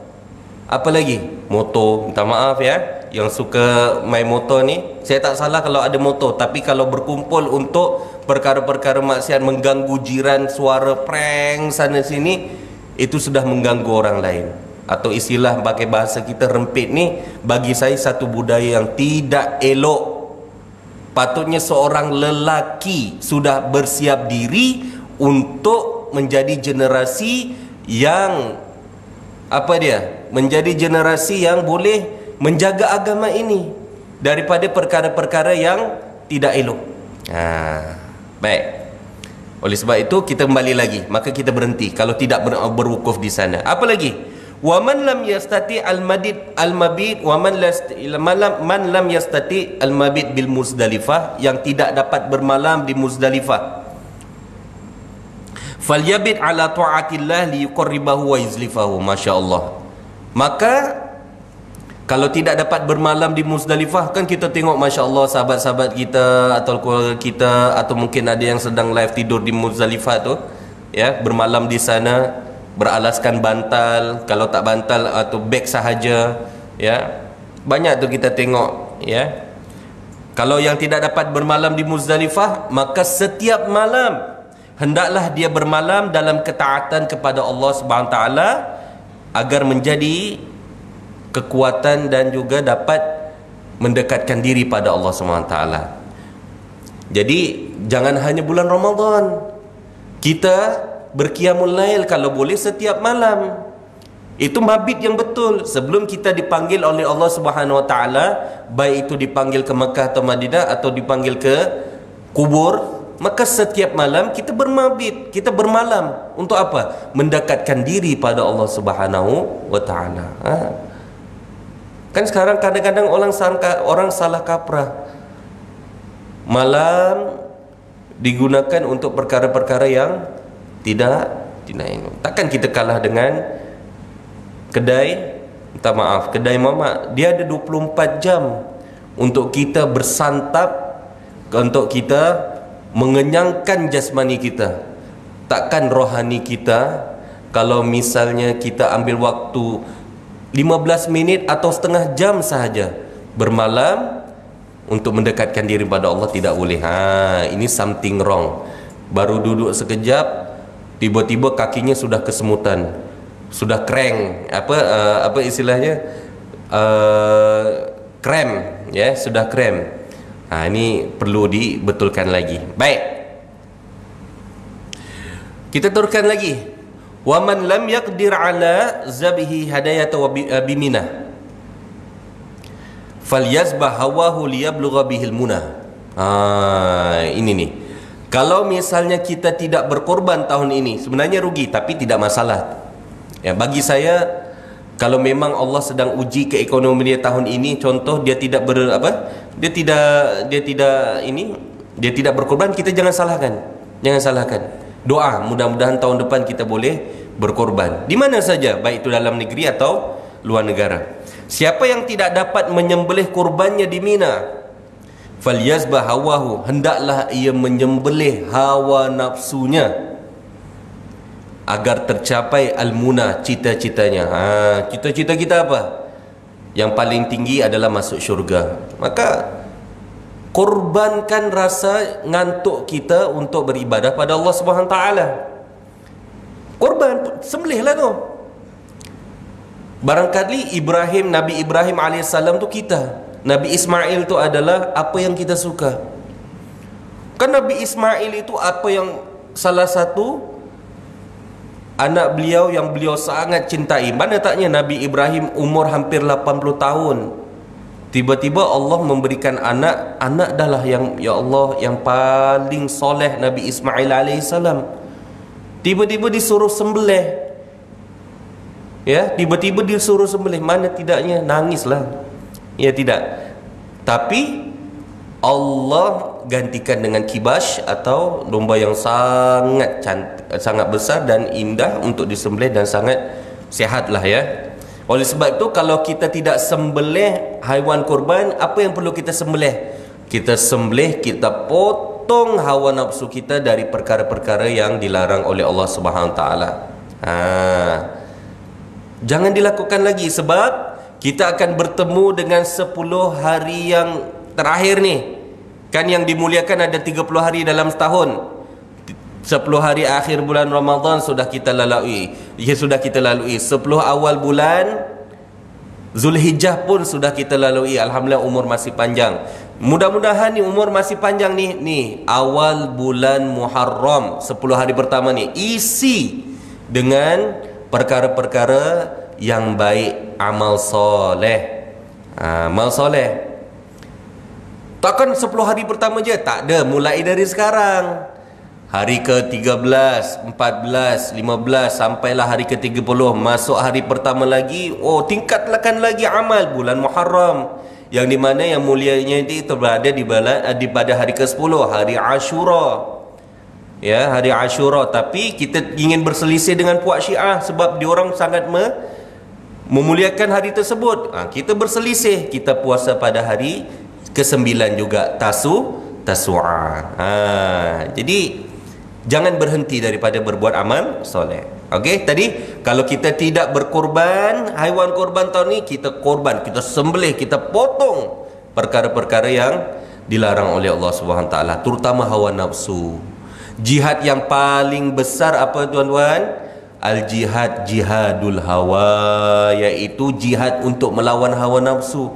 Apa lagi? Motor. Minta maaf ya, yang suka main motor ni, saya tak salah kalau ada motor, tapi kalau berkumpul untuk perkara-perkara maksiat, mengganggu jiran, suara prank sana sini, itu sudah mengganggu orang lain. Atau istilah pakai bahasa kita rempit ni, bagi saya satu budaya yang tidak elok. Patutnya seorang lelaki sudah bersiap diri untuk menjadi generasi yang apa dia? Menjadi generasi yang boleh menjaga agama ini daripada perkara-perkara yang tidak elok. Baik. Oleh sebab itu kita kembali lagi, maka kita berhenti kalau tidak berwukuf di sana. Apa lagi? Wa man lam yastati al-mabit wa man lam yastati al-mabit bil Muzdalifah, yang tidak dapat bermalam di Muzdalifah, falyabit ala ta'atillah liyuqarribahu wa yuzlifahu. Masya-Allah. Maka kalau tidak dapat bermalam di Muzdalifah, kan kita tengok masya-Allah sahabat-sahabat kita atau keluarga kita, atau mungkin ada yang sedang live tidur di Muzdalifah tu, ya, bermalam di sana, beralaskan bantal, kalau tak bantal atau beg sahaja, ya. Banyak tu kita tengok, ya. Kalau yang tidak dapat bermalam di Muzdalifah, maka setiap malam hendaklah dia bermalam dalam ketaatan kepada Allah Subhanahu taala, agar menjadi kekuatan dan juga dapat mendekatkan diri pada Allah Subhanahu taala. Jadi jangan hanya bulan Ramadan, kita berqiyamul lail kalau boleh setiap malam. Itu mabit yang betul sebelum kita dipanggil oleh Allah Subhanahu wa taala, baik itu dipanggil ke Mekah atau Madinah atau dipanggil ke kubur, maka setiap malam kita bermabit, kita bermalam. Untuk apa? Mendekatkan diri pada Allah Subhanahu wa taala. Kan sekarang kadang-kadang orang salah kaprah. Malam digunakan untuk perkara-perkara yang tidak ini. Takkan kita kalah dengan kedai, minta maaf, kedai mamak. Dia ada 24 jam untuk kita bersantap, untuk kita mengenyangkan jasmani kita. Takkan rohani kita, kalau misalnya kita ambil waktu 15 minit atau setengah jam sahaja bermalam untuk mendekatkan diri pada Allah, tidak boleh. Ini something wrong. Baru duduk sekejap, tiba-tiba kakinya sudah kesemutan, sudah crank, apa istilahnya, krem, ya, sudah krem. Ini perlu dibetulkan lagi. Baik, kita teruskan lagi. Wa man lam yaqdir ala zabihi hadayata wa bimina falyazbah hawahu liyablugha bihil munah. Ini nih, kalau misalnya kita tidak berkorban tahun ini, sebenarnya rugi, tapi tidak masalah. Ya, bagi saya, kalau memang Allah sedang uji keekonomian dia tahun ini, contoh dia tidak dia tidak berkorban, kita jangan salahkan. Jangan salahkan. Doa, mudah-mudahan tahun depan kita boleh berkorban. Di mana saja, baik itu dalam negeri atau luar negara. Siapa yang tidak dapat menyembelih kurbannya di Mina, falyazbah hawahu, hendaklah ia menyembelih hawa nafsunya agar tercapai al-muna, cita-citanya. Cita-cita kita apa? Yang paling tinggi adalah masuk syurga. Maka korbankan rasa ngantuk kita untuk beribadah pada Allah Subhanahu taala. Korban, sembelihlah tu. Barangkali Ibrahim, Nabi Ibrahim alaihissalam tu kita, Nabi Ismail tu adalah apa yang kita suka. Kan Nabi Ismail itu apa yang salah satu anak beliau yang beliau sangat cintai. Mana taknya Nabi Ibrahim umur hampir 80 tahun, tiba-tiba Allah memberikan anak adalah yang, ya Allah, yang paling soleh, Nabi Ismail alaihissalam. Tiba-tiba disuruh sembelih. Ya, tiba-tiba disuruh sembelih, mana tidaknya nangislah. Ya tidak. Tapi Allah gantikan dengan kibash atau domba yang sangat cantik, sangat besar dan indah untuk disembelih dan sangat sihatlah ya. Oleh sebab itu kalau kita tidak sembelih haiwan kurban, apa yang perlu kita sembelih? Kita sembelih, kita potong hawa nafsu kita dari perkara-perkara yang dilarang oleh Allah Subhanahu taala. Jangan dilakukan lagi, sebab kita akan bertemu dengan 10 hari yang terakhir ni. Kan yang dimuliakan ada 30 hari dalam setahun. 10 hari akhir bulan Ramadan sudah kita lalui. Ya, sudah kita lalui. 10 awal bulan Zulhijjah pun sudah kita lalui. Alhamdulillah, umur masih panjang. Mudah-mudahan ni umur masih panjang ni. Ni awal bulan Muharram, 10 hari pertama ni isi dengan perkara-perkara yang baik, amal soleh. Amal soleh. Takkan 10 hari pertama je, tak ada, mulai dari sekarang. Hari ke-13, 14, 15 sampailah hari ke-30, masuk hari pertama lagi, tingkatkan lagi amal bulan Muharram, yang dimana yang mulianya itu berada di pada hari ke-10, hari Ashura. Ya, hari Ashura. Tapi kita ingin berselisih dengan puak Syiah sebab diorang sangat memuliakan hari tersebut. Kita berselisih, kita puasa pada hari ke-9 juga, Tasu'a. Jadi jangan berhenti daripada berbuat amal soleh. Okey, tadi kalau kita tidak berkorban haiwan korban tahun ni, kita korban, kita sembelih, kita potong perkara-perkara yang dilarang oleh Allah Subhanahu taala, terutama hawa nafsu. Jihad yang paling besar apa tuan-tuan? Al-jihad, jihadul hawa, iaitu jihad untuk melawan hawa nafsu.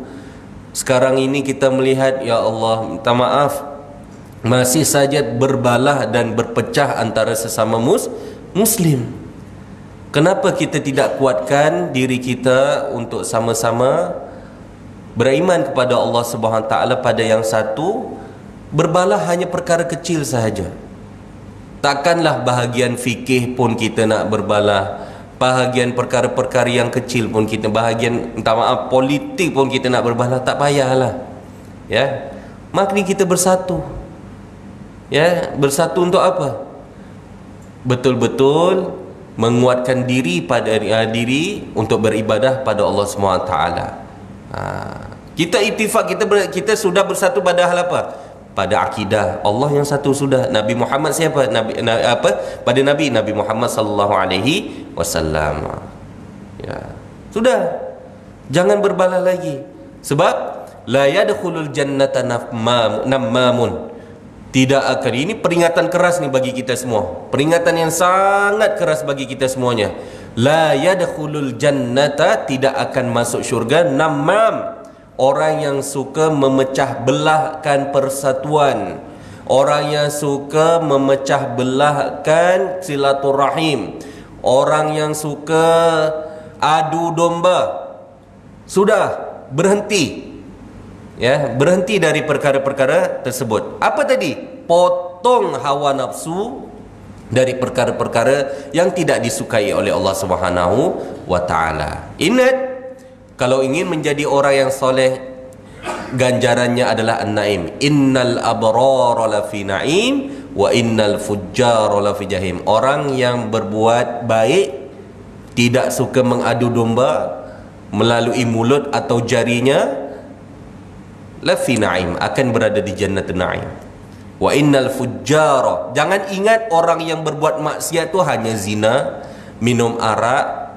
Sekarang ini kita melihat, ya Allah, minta maaf, masih saja berbalah dan berpecah antara sesama muslim. Kenapa kita tidak kuatkan diri kita untuk sama-sama beriman kepada Allah Subhanahu taala pada yang satu, berbalah hanya perkara kecil sahaja. Takkanlah bahagian fikih pun kita nak berbalah, bahagian perkara-perkara yang kecil pun kita, bahagian minta maaf politik pun kita nak berbalah, tak payahlah. Ya, mari kita bersatu. Ya, bersatu untuk apa? Betul-betul menguatkan diri pada diri untuk beribadah pada Allah SWT. Kita ittifaq, kita sudah bersatu pada hal apa? Pada akidah Allah yang satu sudah. Nabi Muhammad siapa? Pada Nabi Muhammad sallallahu alaihi wasallam. Ya, sudah. Jangan berbalah lagi. Sebab la yadkhulul jannata nammamun. Tidak akan, ini peringatan keras nih bagi kita semua. Peringatan yang sangat keras bagi kita semuanya. La yadkhulul jannata, tidak akan masuk syurga, nammam, orang yang suka memecah belahkan persatuan, orang yang suka memecah belahkan silaturahim, orang yang suka adu domba. Sudah, berhenti. Ya, berhenti dari perkara-perkara tersebut. Apa tadi? Potong hawa nafsu dari perkara-perkara yang tidak disukai oleh Allah Subhanahu wa taala. Ingat, kalau ingin menjadi orang yang soleh, ganjarannya adalah an-naim. Innal abrara lafi na'im wa innal fujjara lafi jahim. Orang yang berbuat baik, tidak suka mengadu domba, melalui mulut atau jarinya, lafi na'im, akan berada di jannatul na'im. Wa innal fujjara, jangan ingat orang yang berbuat maksiat tu hanya zina, minum arak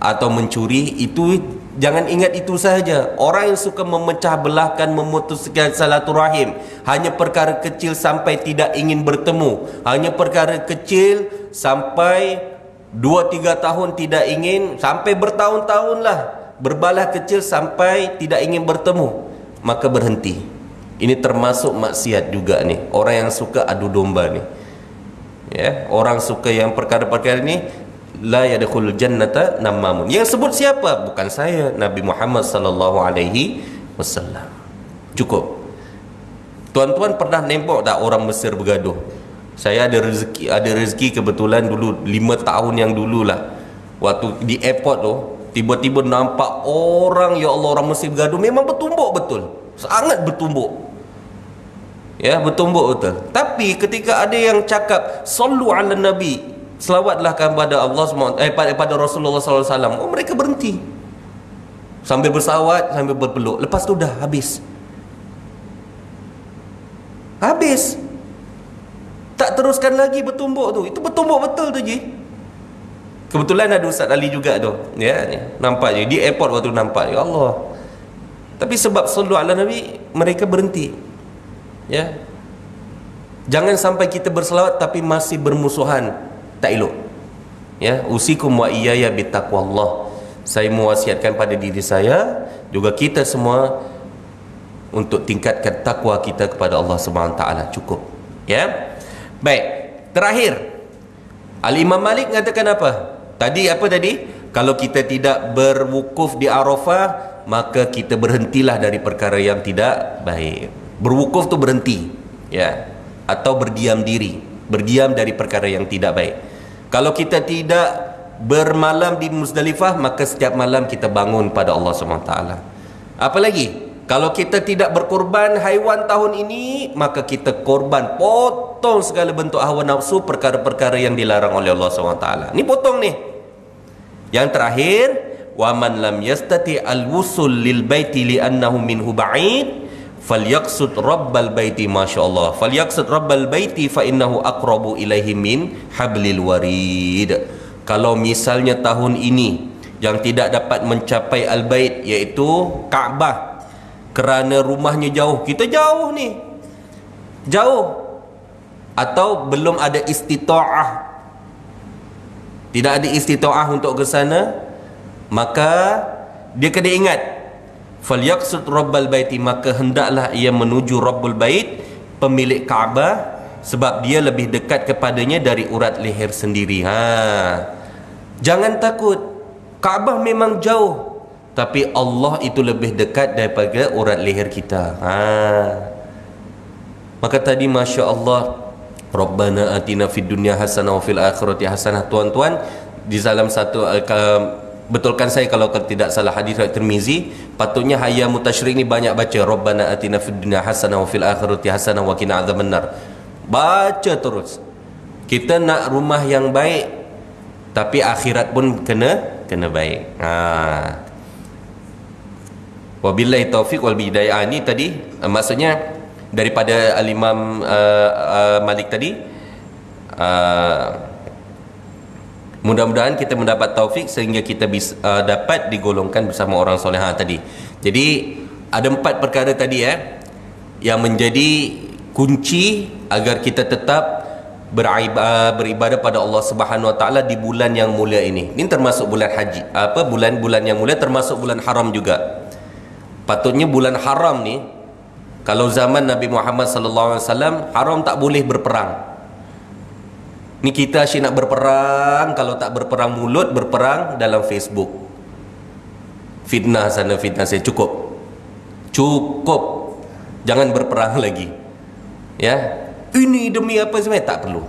atau mencuri, itu jangan ingat itu sahaja. Orang yang suka memecah belahkan, memutuskan silaturahim, hanya perkara kecil sampai tidak ingin bertemu, hanya perkara kecil sampai 2-3 tahun tidak ingin, sampai bertahun-tahun lah, berbalah kecil sampai tidak ingin bertemu, maka berhenti. Ini termasuk maksiat juga nih. Orang yang suka adu domba nih, ya, orang suka yang perkara-perkara ini, la yadkhulul jannata namamun. Yang sebut siapa? Bukan saya, Nabi Muhammad sallallahu alaihi wasallam. Cukup. Tuan-tuan pernah nampak tak orang Mesir bergaduh? Saya ada rezeki kebetulan dulu 5 tahun yang dululah. Waktu di airport tu, tiba-tiba nampak orang, ya Allah, orang Mesir bergaduh. Memang bertumbuk betul. Sangat bertumbuk. Ya, bertumbuk betul. Tapi ketika ada yang cakap sallu ala nabi, selawatlah kepada Allah pada Rasulullah SAW, oh, mereka berhenti sambil bersalawat, sambil berpeluk. Lepas tu dah habis. Tak teruskan lagi bertumbuk tu. Itu bertumbuk betul tu je. Kebetulan ada Ustaz Ali juga tu, ya, nampak je di airport waktu nampak, ya Allah. Tapi sebab sallu ala nabi, mereka berhenti. Ya, jangan sampai kita berselawat tapi masih bermusuhan, tak elok. Ya, usikum wa iyaya bittaqwallah. Saya mewasiatkan pada diri saya, juga kita semua, untuk tingkatkan takwa kita kepada Allah Subhanahu wa taala. Cukup. Ya. Baik, terakhir, Al-Imam Malik mengatakan apa? Tadi apa tadi? Kalau kita tidak berwukuf di Arafah, maka kita berhentilah dari perkara yang tidak baik. Berwukuf tu berhenti, ya, atau berdiam diri, berdiam dari perkara yang tidak baik. Kalau kita tidak bermalam di Muzdalifah, maka setiap malam kita bangun pada Allah SWT. Apalagi kalau kita tidak berkorban haiwan tahun ini, maka kita korban, potong segala bentuk hawa nafsu, perkara-perkara yang dilarang oleh Allah SWT. Ini potong nih. Yang terakhir, wa man lam yastati al-wusul lil baiti li annahu minhu ba'id falyaqsud rabbal baiti, masyaallah, falyaqsud rabbal baiti fa innahu aqrabu ilaihi min hablil warid. Kalau misalnya tahun ini yang tidak dapat mencapai al-bait, iaitu Kaabah, kerana rumahnya jauh, kita jauh nih, jauh, atau belum ada istita'ah, tidak ada istita'ah untuk ke sana, maka dia kena ingat, falyaqsud rabbal baiti, maka hendaklah ia menuju Rabbul Bait, pemilik Kaabah, sebab dia lebih dekat kepadanya dari urat leher sendiri. Jangan takut, Kaabah memang jauh, tapi Allah itu lebih dekat daripada urat leher kita. Maka tadi Masya Allah, Rabbana atina fid dunya hasanah wa fil akhirati hasanah. Tuan-tuan, di dalam satu betulkan saya kalau tidak salah hadis riwayat Tirmizi, patutnya hayya mutasyrik ni banyak baca Rabbana atina fid dunya hasanah wa fil akhirati hasanah wa qina adzabannar. Baca terus. Kita nak rumah yang baik, tapi akhirat pun kena baik. Wabillahi taufiq wal hidayah. Ini tadi maksudnya daripada Al-Imam Malik tadi. Mudah-mudahan kita mendapat taufik sehingga kita bisa dapat digolongkan bersama orang soleh tadi. Jadi ada 4 perkara tadi yang menjadi kunci agar kita tetap beribadah pada Allah Subhanahu wa taala di bulan yang mulia ini. Ini termasuk bulan haji, bulan-bulan yang mulia, termasuk bulan haram juga. Patutnya bulan haram ni, kalau zaman Nabi Muhammad sallallahu alaihi wasallam, haram tak boleh berperang. Ni kita asyik nak berperang, kalau tak berperang mulut, berperang dalam Facebook. Fitnah sana, fitnah saya. Cukup. Jangan berperang lagi. Ya. Ini demi apa sebenarnya? Tak perlu.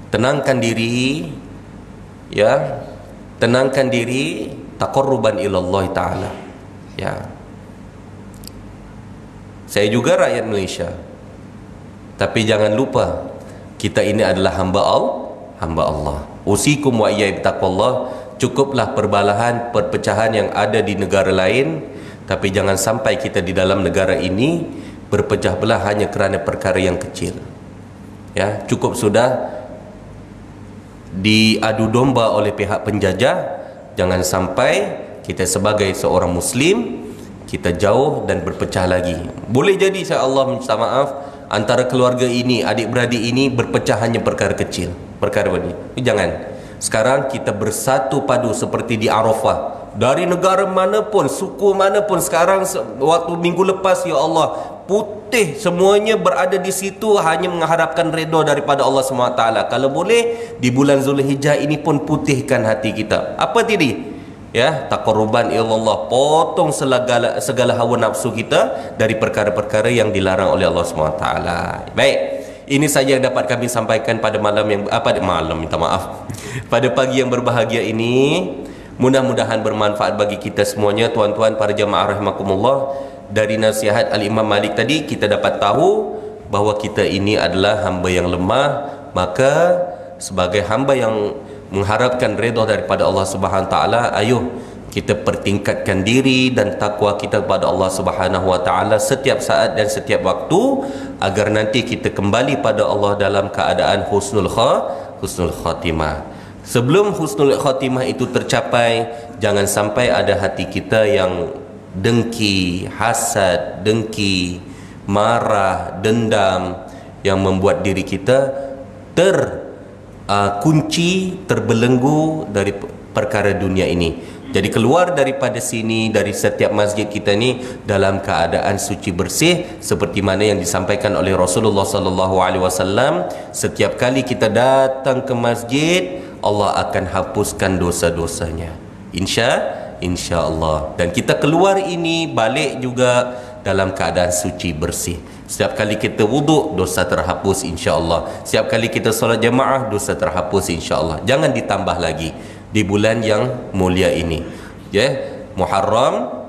Tenangkan diri, ya. Tenangkan diri, taqarruban ilallah taala. Ya. Saya juga rakyat Malaysia. Tapi jangan lupa, kita ini adalah hamba Allah. Usikum wa iyya bittaqwallah. cukuplah perbalahan, perpecahan yang ada di negara lain, tapi jangan sampai kita di dalam negara ini berpecah belah hanya kerana perkara yang kecil. Ya, cukup sudah diadu domba oleh pihak penjajah. Jangan sampai kita sebagai seorang muslim kita jauh dan berpecah lagi. Boleh jadi insya-Allah, minta maaf, antara keluarga ini, adik-beradik ini berpecah hanya perkara kecil, perkara ini. Jangan. Sekarang kita bersatu padu seperti di Arafah. Dari negara manapun, suku manapun, sekarang waktu minggu lepas, ya Allah, putih semuanya berada di situ hanya mengharapkan redha daripada Allah SWT. Kalau boleh di bulan Zulhijjah ini pun putihkan hati kita. Apa tadi? Ya, taqarruban ilallah, potong segala hawa nafsu kita dari perkara-perkara yang dilarang oleh Allah SWT. Baik, ini saja yang dapat kami sampaikan pada malam yang minta maaf. Pada pagi yang berbahagia ini, mudah-mudahan bermanfaat bagi kita semuanya, tuan-tuan para jemaah rahimakumullah. Dari nasihat Al-Imam Malik tadi kita dapat tahu bahawa kita ini adalah hamba yang lemah, maka sebagai hamba yang mengharapkan redha daripada Allah Subhanahu taala, ayo kita pertingkatkan diri dan takwa kita kepada Allah Subhanahu wa taala setiap saat dan setiap waktu, agar nanti kita kembali pada Allah dalam keadaan husnul khatimah. Sebelum husnul khatimah itu tercapai, jangan sampai ada hati kita yang dengki, hasad, dengki, marah, dendam, yang membuat diri kita kunci, terbelenggu dari perkara dunia ini. Jadi keluar daripada sini, dari setiap masjid kita ni dalam keadaan suci bersih, seperti mana yang disampaikan oleh Rasulullah sallallahu alaihi wasallam, setiap kali kita datang ke masjid, Allah akan hapuskan dosa-dosanya. Insya-Allah. Dan kita keluar ini balik juga dalam keadaan suci bersih. Setiap kali kita wuduk, dosa terhapus insya-Allah. Setiap kali kita solat jemaah, dosa terhapus insya-Allah. Jangan ditambah lagi di bulan yang mulia ini. Ya, Muharram,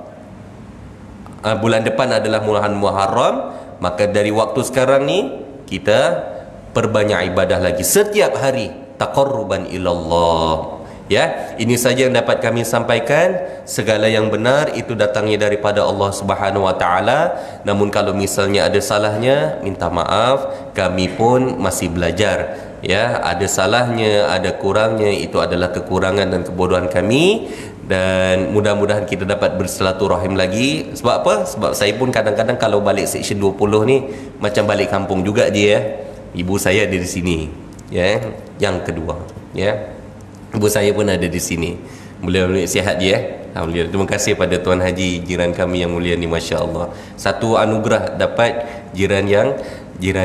bulan depan adalah bulan Muharram, maka dari waktu sekarang ni kita perbanyak ibadah lagi setiap hari, taqarruban ilallah. Ya, ini saja yang dapat kami sampaikan. Segala yang benar itu datangnya daripada Allah Subhanahu wa taala. Namun kalau misalnya ada salahnya, minta maaf, kami pun masih belajar. Ya, ada salahnya, ada kurangnya, itu adalah kekurangan dan kebodohan kami. Dan mudah-mudahan kita dapat bersilaturahim lagi. Sebab apa? Sebab saya pun kadang-kadang kalau balik section 20 ni macam balik kampung juga je ya. Ibu saya ada di sini. Ya, yang kedua, ya. Ibu saya pun ada di sini. Mulia-mulia sihat je ya. Alhamdulillah. Terima kasih pada Tuan Haji, jiran kami yang mulia ni, masya-Allah. Satu anugerah dapat jiran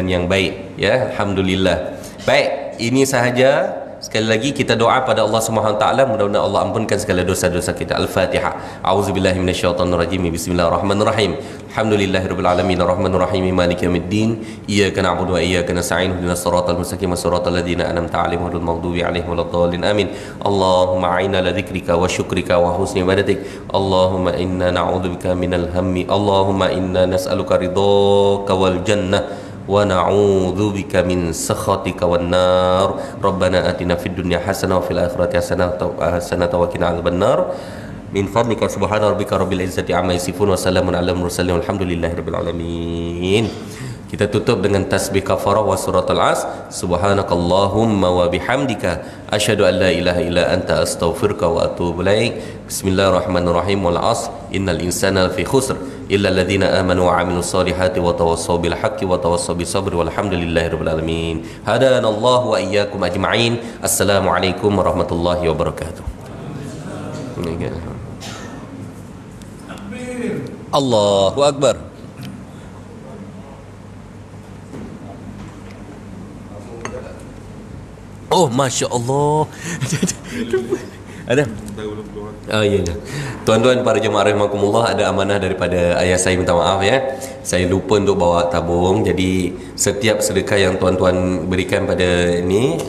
yang baik ya. Alhamdulillah. Baik, ini sahaja. Sekali lagi kita doa pada Allah Subhanahu taala, mudah-mudahan Allah ampunkan segala dosa-dosa kita. Al-Fatihah. A'udzubillahi minasyaitonir rajim. Bismillahirrahmanirrahim. Alhamdulillahirabbil alamin arrahmanir rahim maliki yaumiddin. Iyyaka na'budu wa iyyaka nasta'in ihdinas siratal mustaqim siratal ladzina an'amta 'alaihim ghairil maghdubi 'alaihim waladdallin. Amin. Allahumma a'inna ala dzikrika wa syukrika wa husni ibadatik. Allahumma inna na'udzubika minal hammi. Allahumma inna nas'aluka ridhaka wal jannah wa na'udzubika min sakhatika wan nar. Rabbana atina fid dunya hasanah wa fil akhirati hasanah wa qina adzabannar. Min fadlika subhana rabbika rabbil izzati amma yasifun wa salamun alal mursalin walhamdulillahi rabbil alamin. Kita tutup dengan tasbih kafarah wa suratul as. Subhanakallahumma wa bihamdika asyhadu an la ilaha illa anta astaghfiruka wa atubu ilaik. Bismillahirrahmanirrahim. Wal 'asr innal insana lafi khusr illa alladhina amanu wa 'amilus solihati wa tawassaw bil haqqi wa tawassaw bis sabri walhamdulillahi rabbil alamin. Hadanallahu wa iyyakum ajma'in. Assalamualaikum warahmatullahi wabarakatuh. Allahu akbar. Oh, Masya Allah. Ada? Ya. Tuan-tuan para jemaah rahimakumullah, ada amanah daripada ayah saya, minta maaf ya. Saya lupa untuk bawa tabung. Jadi setiap sedekah yang tuan-tuan berikan pada ini,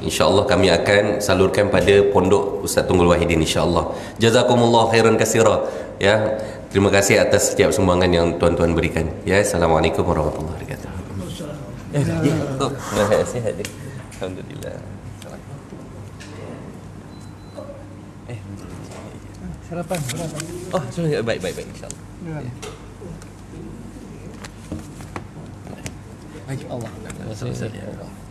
insya-Allah kami akan salurkan pada Pondok Ustaz Tunggul Wahidin, insya-Allah. Jazakumullah khairan katsira. Ya. Terima kasih atas setiap sumbangan yang tuan-tuan berikan. Ya, assalamualaikum warahmatullahi wabarakatuh. Ya. Sihat. Alhamdulillah. Sarapan. Oh, baik insya-Allah. Baik Allah. Terima kasih.